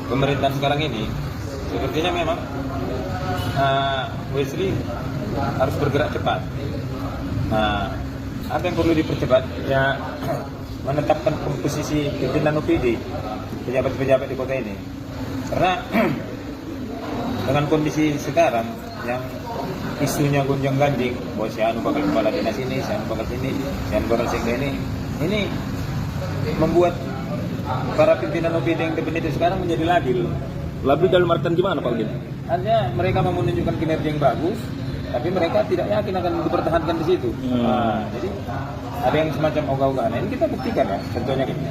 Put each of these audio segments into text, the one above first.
pemerintahan sekarang ini sepertinya memang Wesley harus bergerak cepat. Nah, apa yang perlu dipercepat ya menetapkan komposisi pimpinan OPD, pejabat-pejabat di kota ini. Karena dengan kondisi sekarang yang isunya gonjang-ganjing, bahwa si Anu bakal kepala dinas ini, si Anu bakal sini, si Anu bakal sekda ini membuat para pimpinan OPD yang independen sekarang menjadi labil. Labil dalam artian gimana Pak Udin? Artinya mereka mau menunjukkan kinerja yang bagus, tapi mereka tidak yakin akan dipertahankan di situ. Nah, jadi ada yang semacam ogah-ogahan. Ini kita buktikan ya, contohnya gini.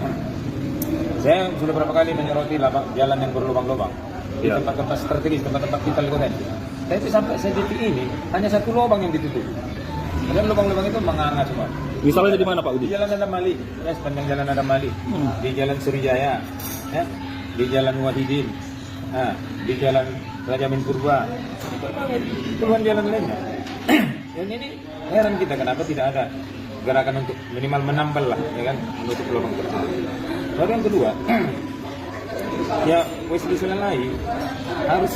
Saya sudah berapa kali menyoroti jalan yang berlubang-lubang di tempat-tempat strategis, tempat-tempat vital di kota ini. Tapi sampai detik ini hanya satu lubang yang ditutup. Dan lubang-lubang itu menganga semua. Misalnya di mana Pak Udin? Di Jalan Adam Malik, ya sepanjang Jalan Adam Malik, di Jalan Surijaya, ya, di Jalan Wahidin, di Jalan Raja Min Purba, puluhan jalan lainnya. Yang ini heran kita kenapa tidak ada gerakan untuk minimal menambal lah, ya kan, menutup lubang tersebut. Lalu yang kedua, ya Wesley Sulalai harus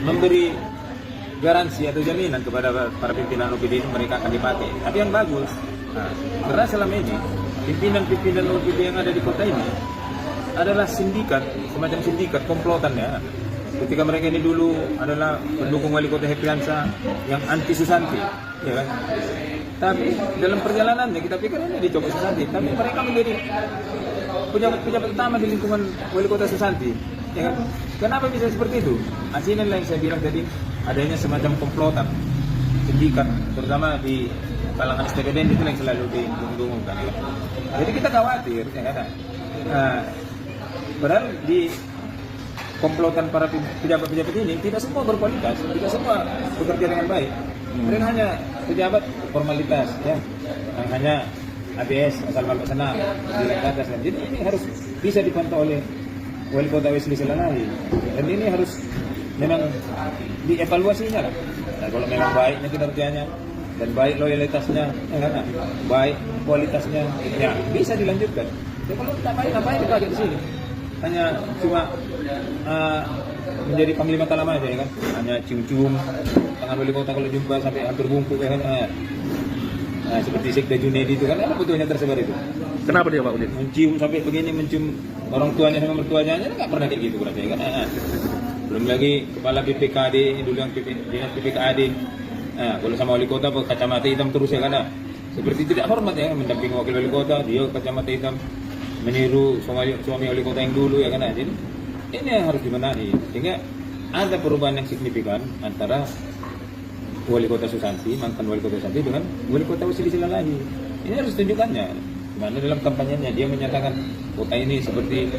memberi garansi atau jaminan kepada para pimpinan OPD ini mereka akan dipakai. Tapi yang bagus, karena selama ini pimpinan OPD yang ada di kota ini adalah sindikat, semacam sindikat komplotan ya. Ketika mereka ini dulu adalah pendukung wali kota Hepriansa yang anti Susanti, ya kan? Tapi dalam perjalanannya kita pikir ini dicoba Susanti, tapi mereka menjadi pejabat utama di lingkungan wali kota Susanti, ya kan? Kenapa bisa seperti itu? Ini yang saya bilang tadi, adanya semacam komplotan, sindikat, terutama di kalangan STPDN itu yang selalu diunggulkan. Ya. Jadi kita khawatir, ya kan? Padahal di komplotan para pejabat-pejabat ini tidak semua berkualitas, tidak semua bekerja dengan baik. Mereka hanya pejabat formalitas, ya, yang hanya ABS asal bapak senang di atas. Jadi ini harus bisa dipantau oleh wali kota Wesley Sulalai, dan ini harus memang dievaluasinya lah. Nah, kalau memang baiknya kinerjanya dan baik loyalitasnya, ya kan, baik kualitasnya, ya bisa dilanjutkan. Ya, kalau tidak baik, ngapain kita di sini? Hanya cuma menjadi panglima kalam aja, ya kan? Hanya cium-cium tangan wali kota kalau jumpa sampai hampir bungkuk, ya kan? Nah, seperti Sekda Junedi itu kan, apa fotonya tersebar itu? Kenapa dia Pak Udin? Mencium sampai begini, mencium orang tuanya sama mertuanya, nggak pernah kayak gitu berarti, ya kan? Belum lagi kepala BPKAD, dulu yang dinas BPKAD. Kalau sama wali kota kacamata hitam terus, ya kan? Seperti tidak hormat, ya, mendampingi wakil wali kota, dia kacamata hitam, meniru suami wali kota yang dulu, ya kan? Jadi ini yang harus dibenahi sehingga ada perubahan yang signifikan antara wali kota Susanti, mantan wali kota Susanti dengan wali kota Wesley Sulalai. Ini harus tunjukkannya. Dimana dalam kampanyenya dia menyatakan kota ini seperti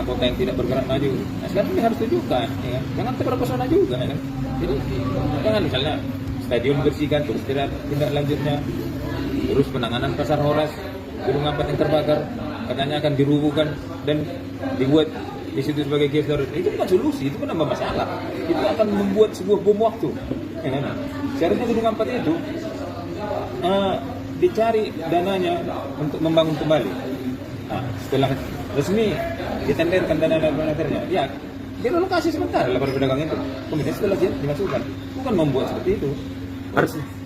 kota yang tidak bergerak maju. Nah, sekarang ini harus tunjukkan, ya kan? Jangan terpesona juga, ya kan? Jadi jangan misalnya stadion bersihkan, terus tindak lanjutnya, terus penanganan pasar Horas, gedung 4 yang terbakar, katanya akan dirubuhkan dan dibuat di situ sebagai gestor. Itu bukan solusi, itu kan nambah masalah. Itu akan membuat sebuah bom waktu, ya kan? Seharusnya gedung 4 itu dicari dananya untuk membangun kembali. Setelah resmi ditenderkan dana donaturnya, ya direlokasi sementara lapor pedagang itu. Kemudian setelah dimasukkan, bukan membuat seperti itu.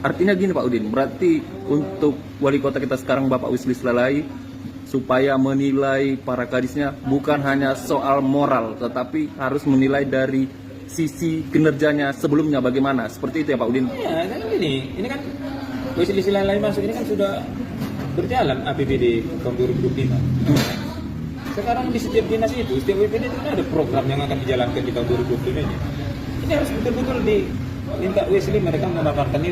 Artinya gini Pak Udin, berarti untuk wali kota kita sekarang Bapak Wesley Sulalai supaya menilai para kadisnya bukan hanya soal moral, tetapi harus menilai dari sisi kinerjanya sebelumnya bagaimana. Seperti itu ya Pak Udin? Iya, kan ini kan Wesley Sulalai masuk ini kan sudah berjalan APBD tahun 2025. Sekarang di setiap dinas itu, setiap WPD itu ada program yang akan dijalankan di tahun 2025 ini. Ini harus betul-betul diminta Wesley mereka memaparkan ini.